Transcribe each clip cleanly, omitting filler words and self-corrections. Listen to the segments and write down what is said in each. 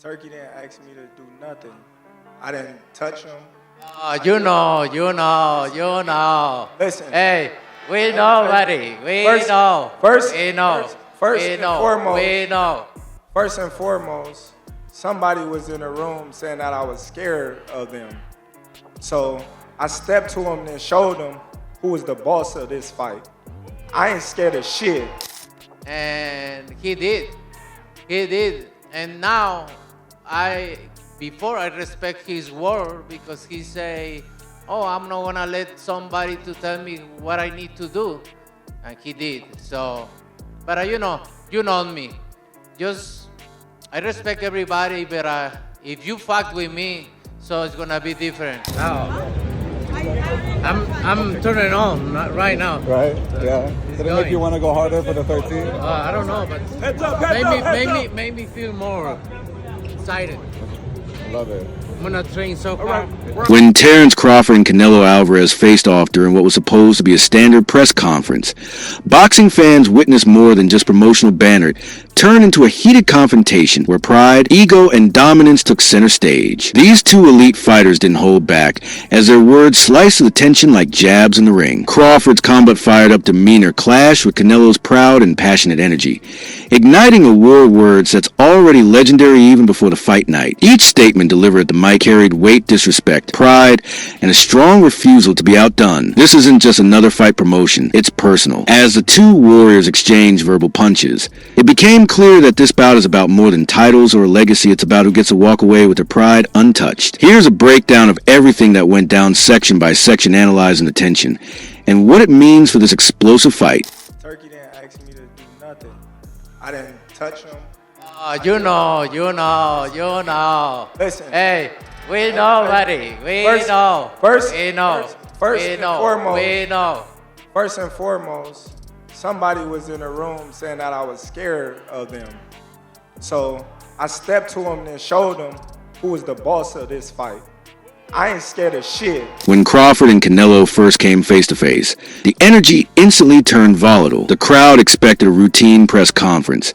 Turkey didn't ask me to do nothing. I didn't touch him. You know. Listen. Hey, we know, buddy. We know. First and foremost, somebody was in the room saying that I was scared of them. So I stepped to him and showed him who was the boss of this fight. I ain't scared of shit. And he did. And now before I respect his word because he say, oh, I'm not gonna let somebody to tell me what I need to do. And he did. So, but you know me. I respect everybody, but if you fuck with me, so it's gonna be different. Now, I'm turning on right now. Right? Yeah. Did it make you want to go harder for the 13? I don't know, but made me feel more excited. Love it. I'm gonna train so hard. When Terence, Crawford, and Canelo Alvarez faced off during what was supposed to be a standard press conference, boxing fans witnessed more than just promotional banter turn into a heated confrontation where pride, ego, and dominance took center stage. These two elite fighters didn't hold back as their words sliced the tension like jabs in the ring. Crawford's combat-fired-up demeanor clashed with Canelo's proud and passionate energy, igniting a war of words that's already legendary even before the fight night. Each statement delivered at the mic carried weight, disrespect, pride, and a strong refusal to be outdone. This isn't just another fight promotion, it's personal. As the two warriors exchanged verbal punches, it became clear that this bout is about more than titles or a legacy. It's about who gets to walk away with their pride untouched. Here's a breakdown of everything that went down section by section, analyzing the tension and what it means for this explosive fight. Turkey didn't ask me to do nothing. I didn't touch him. You know. Listen. Hey, we know, buddy. We know. First and foremost, somebody was in the room saying that I was scared of them. So I stepped to him and showed him who was the boss of this fight. I ain't scared of shit. When Crawford and Canelo first came face to face, the energy instantly turned volatile. The crowd expected a routine press conference.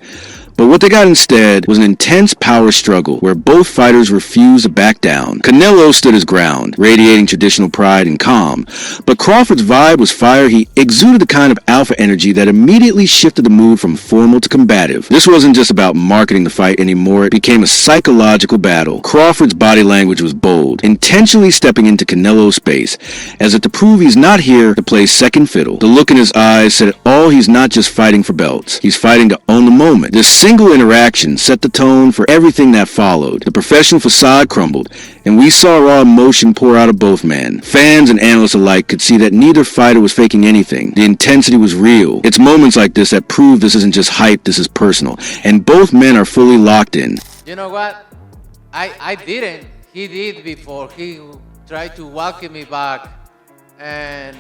But what they got instead was an intense power struggle where both fighters refused to back down. Canelo stood his ground, radiating traditional pride and calm. But Crawford's vibe was fire. He exuded the kind of alpha energy that immediately shifted the mood from formal to combative. This wasn't just about marketing the fight anymore. It became a psychological battle. Crawford's body language was bold, intentionally stepping into Canelo's space, as if to prove he's not here to play second fiddle. The look in his eyes said it all. He's not just fighting for belts. He's fighting to own the moment. This single interaction set the tone for everything that followed. The professional facade crumbled, and we saw raw emotion pour out of both men. Fans and analysts alike could see that neither fighter was faking anything. The intensity was real. It's moments like this that prove this isn't just hype, this is personal. And both men are fully locked in. You know what? I didn't. He did before. He tried to welcome me back, and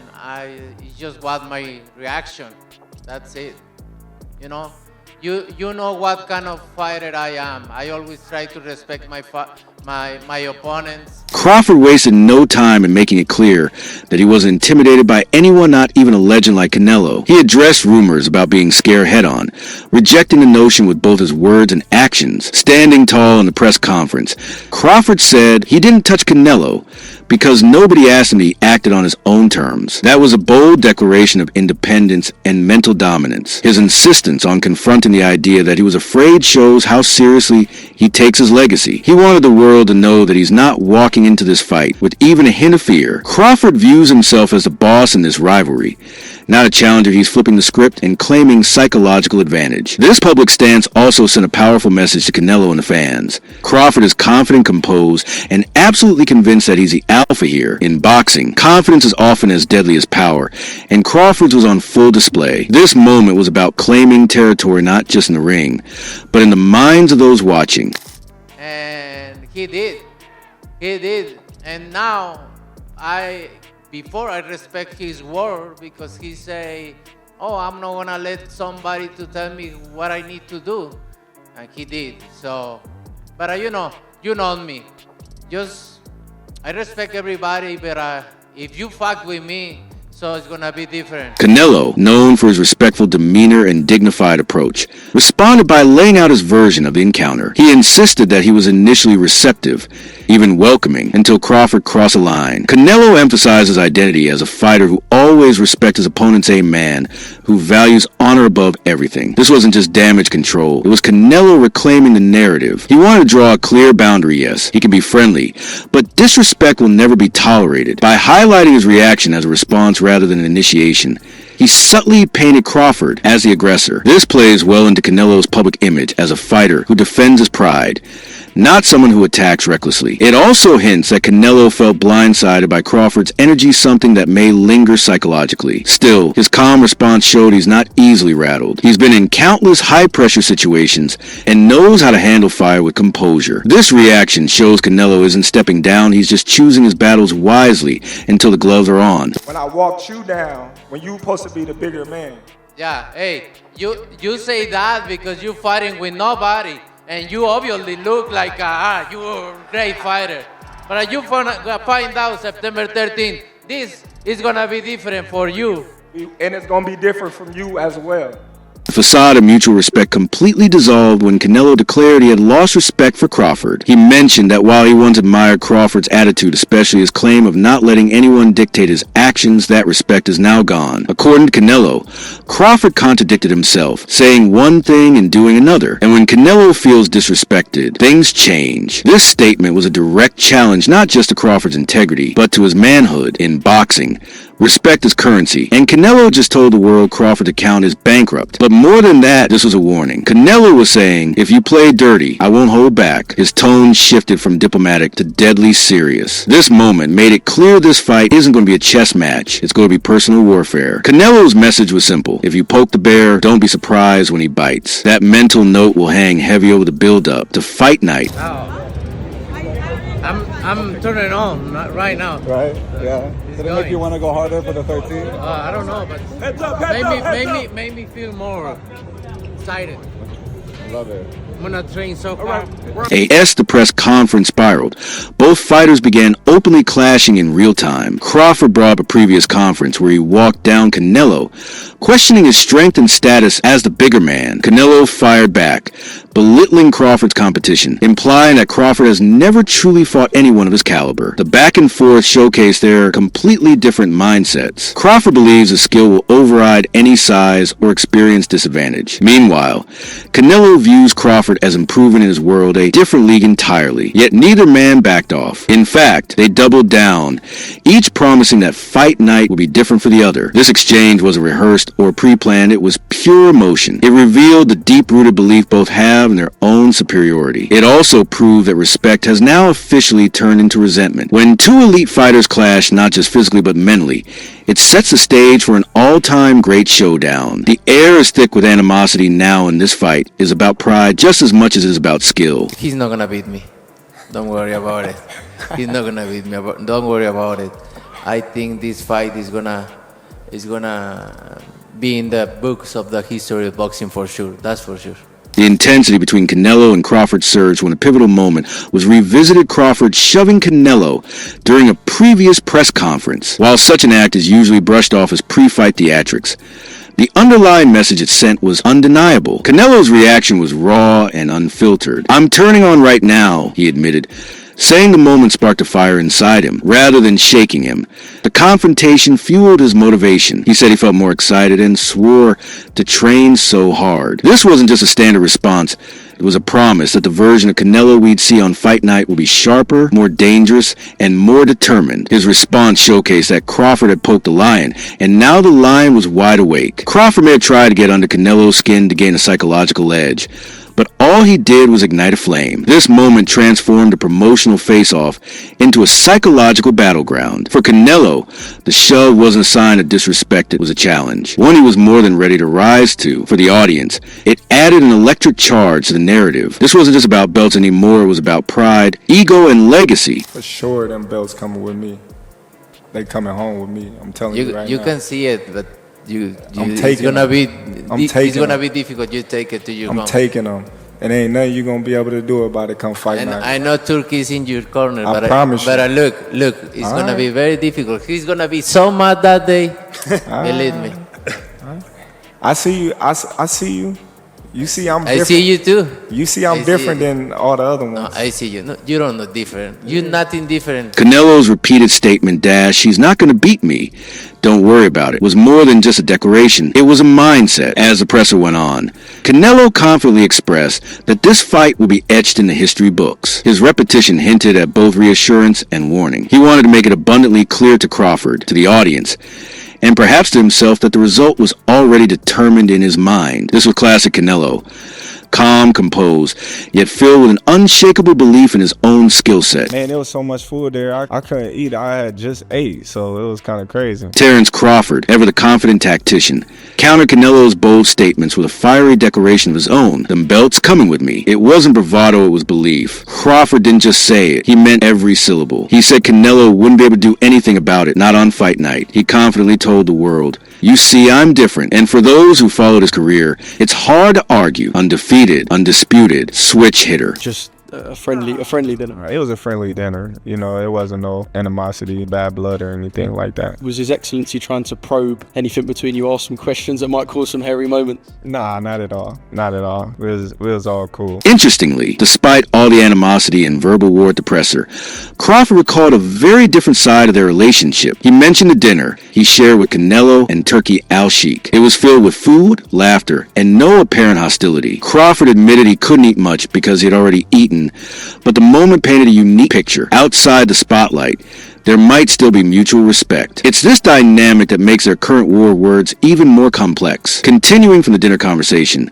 it just was my reaction. That's it. You know? You know what kind of fighter I am. I always try to respect my opponents. Crawford wasted no time in making it clear that he wasn't intimidated by anyone, not even a legend like Canelo. He addressed rumors about being scared head-on, rejecting the notion with both his words and actions. Standing tall in the press conference, Crawford said he didn't touch Canelo because nobody asked him. He acted on his own terms. That was a bold declaration of independence and mental dominance. His insistence on confronting the idea that he was afraid shows how seriously he takes his legacy. He wanted the world to know that he's not walking into this fight with even a hint of fear. Crawford views himself as the boss in this rivalry. Not a challenger, he's flipping the script and claiming psychological advantage. This public stance also sent a powerful message to Canelo and the fans. Crawford is confident, composed, and absolutely convinced that he's the alpha here. In boxing, confidence is often as deadly as power, and Crawford's was on full display. This moment was about claiming territory not just in the ring, but in the minds of those watching. And he did. And now before I respect his word because he say, oh, I'm not gonna let somebody to tell me what I need to do. And he did. So, but you know me. I respect everybody, but if you fuck with me, So it's gonna be different. Canelo, known for his respectful demeanor and dignified approach, responded by laying out his version of the encounter. He insisted that he was initially receptive, even welcoming, until Crawford crossed a line. Canelo emphasized his identity as a fighter who always respects his opponent's a man, who values honor above everything. This wasn't just damage control. It was Canelo reclaiming the narrative. He wanted to draw a clear boundary, yes. He can be friendly, but disrespect will never be tolerated. By highlighting his reaction as a response rather than an initiation, he subtly painted Crawford as the aggressor. This plays well into Canelo's public image as a fighter who defends his pride, not someone who attacks recklessly. It also hints that Canelo felt blindsided by Crawford's energy, something that may linger psychologically. Still, his calm response showed he's not easily rattled. He's been in countless high-pressure situations and knows how to handle fire with composure. This reaction shows Canelo isn't stepping down, he's just choosing his battles wisely until the gloves are on. When I walked you down, when you supposed to be the bigger man. Yeah, hey, you say that because you're fighting with nobody, and you obviously look like you're a great fighter. But you find out September 13th, this is gonna be different for you. And it's gonna be different from you as well. The facade of mutual respect completely dissolved when Canelo declared he had lost respect for Crawford. He mentioned that while he once admired Crawford's attitude, especially his claim of not letting anyone dictate his actions, that respect is now gone. According to Canelo, Crawford contradicted himself, saying one thing and doing another. And when Canelo feels disrespected, things change. This statement was a direct challenge not just to Crawford's integrity, but to his manhood in boxing. Respect is currency, and Canelo just told the world Crawford's account is bankrupt. But more than that, this was a warning. Canelo was saying, if you play dirty, I won't hold back. His tone shifted from diplomatic to deadly serious. This moment made it clear this fight isn't going to be a chess match. It's going to be personal warfare. Canelo's message was simple. If you poke the bear, don't be surprised when he bites. That mental note will hang heavy over the build-up to fight night. I'm turning on right now. Right? Yeah. Did it make you want to go harder for the 13? I don't know, but made me feel more excited. Love it. I'm gonna train so hard. A S-to-press conference spiraled. Both fighters began openly clashing in real time. Crawford brought up a previous conference where he walked down Canelo, questioning his strength and status as the bigger man. Canelo fired back, belittling Crawford's competition, implying that Crawford has never truly fought anyone of his caliber. The back and forth showcased their completely different mindsets. Crawford believes his skill will override any size or experience disadvantage. Meanwhile, Canelo views Crawford as improving in his world, a different league entirely. Yet neither man backed off. In fact, they doubled down, each promising that fight night would be different for the other. This exchange wasn't rehearsed or pre-planned, it was pure emotion. It revealed the deep-rooted belief both have in their own superiority. It also proved that respect has now officially turned into resentment. When two elite fighters clash, not just physically but mentally, it sets the stage for an all-time great showdown. The air is thick with animosity now, and this fight is about pride just as much as it is about skill. He's not gonna beat me. Don't worry about it. He's not gonna beat me. Don't worry about it. I think this fight is gonna be in the books of the history of boxing for sure. That's for sure. The intensity between Canelo and Crawford surged when a pivotal moment was revisited, Crawford shoving Canelo during a previous press conference. While such an act is usually brushed off as pre-fight theatrics, the underlying message it sent was undeniable. Canelo's reaction was raw and unfiltered. "I'm turning on right now," he admitted, saying the moment sparked a fire inside him, rather than shaking him. The confrontation fueled his motivation. He said he felt more excited and swore to train so hard. This wasn't just a standard response. It was a promise that the version of Canelo we'd see on fight night would be sharper, more dangerous, and more determined. His response showcased that Crawford had poked the lion, and now the lion was wide awake. Crawford may have tried to get under Canelo's skin to gain a psychological edge, but all he did was ignite a flame. This moment transformed a promotional face-off into a psychological battleground. For Canelo, the shove wasn't a sign of disrespect, it was a challenge, one he was more than ready to rise to. For the audience, it added an electric charge to the narrative. This wasn't just about belts anymore, it was about pride, ego, and legacy. For sure, them belts coming with me. They coming home with me. I'm telling you right now. You can see it, but it's gonna be difficult. You take it to your home. I'm taking them. And ain't nothing you gonna be able to do about it come fight night. I know Turkey's in your corner, I promise you. But look, it's gonna be very difficult. He's gonna be so mad that day. Believe me. I see you. I see you. You see I'm I different. see you too. You see I'm I see different you. than all the other No, ones. I see you. No, you don't know different. You're nothing different. Canelo's repeated statement, "He's not going to beat me. Don't worry about it," was more than just a declaration. It was a mindset, as the presser went on. Canelo confidently expressed that this fight will be etched in the history books. His repetition hinted at both reassurance and warning. He wanted to make it abundantly clear to Crawford, to the audience, and perhaps to himself, that the result was already determined in his mind. This was classic Canelo. Calm, composed, yet filled with an unshakable belief in his own skill set. Man, there was so much food there. I couldn't eat. I had just ate, so it was kind of crazy. Terence Crawford, ever the confident tactician, countered Canelo's bold statements with a fiery declaration of his own. "Them belts coming with me." It wasn't bravado, it was belief. Crawford didn't just say it, he meant every syllable. He said Canelo wouldn't be able to do anything about it, not on fight night. He confidently told the world, "You see, I'm different." And for those who followed his career, it's hard to argue. Undefeated, undisputed, switch hitter. Just a friendly dinner. It was a friendly dinner. You know, it wasn't no animosity, bad blood, or anything like that. Was His Excellency trying to probe anything between you, ask some questions that might cause some hairy moments? Nah, not at all. Not at all. We was all cool. Interestingly, despite all the animosity and verbal war at the presser, Crawford recalled a very different side of their relationship. He mentioned the dinner he shared with Canelo and Turkey Al-Sheikh. It was filled with food, laughter, and no apparent hostility. Crawford admitted he couldn't eat much because he had already eaten, but the moment painted a unique picture. Outside the spotlight, there might still be mutual respect. It's this dynamic that makes their current war words even more complex. Continuing from the dinner conversation,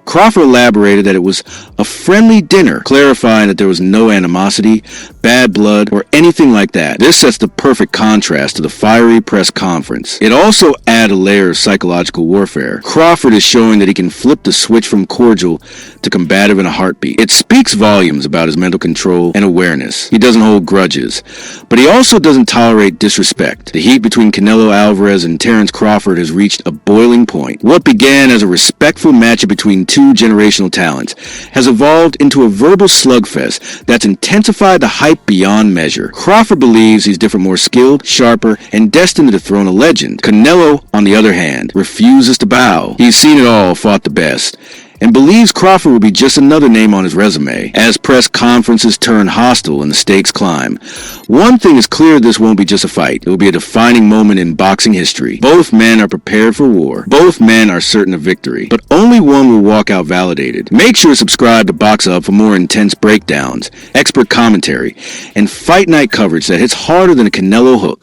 Crawford elaborated that it was a friendly dinner, clarifying that there was no animosity, bad blood, or anything like that. This sets the perfect contrast to the fiery press conference. It also adds a layer of psychological warfare. Crawford is showing that he can flip the switch from cordial to combative in a heartbeat. It speaks volumes about his mental control and awareness. He doesn't hold grudges, but he also doesn't tolerate disrespect. The heat between Canelo Alvarez and Terence Crawford has reached a boiling point. What began as a respectful matchup between two generational talents has evolved into a verbal slugfest that's intensified the hype beyond measure. Crawford believes he's different, more skilled, sharper, and destined to dethrone a legend. Canelo, on the other hand, refuses to bow. He's seen it all, fought the best, and believes Crawford will be just another name on his resume. As press conferences turn hostile and the stakes climb, one thing is clear: this won't be just a fight. It will be a defining moment in boxing history. Both men are prepared for war. Both men are certain of victory. But only one will walk out validated. Make sure to subscribe to Box Up for more intense breakdowns, expert commentary, and fight night coverage that hits harder than a Canelo hook.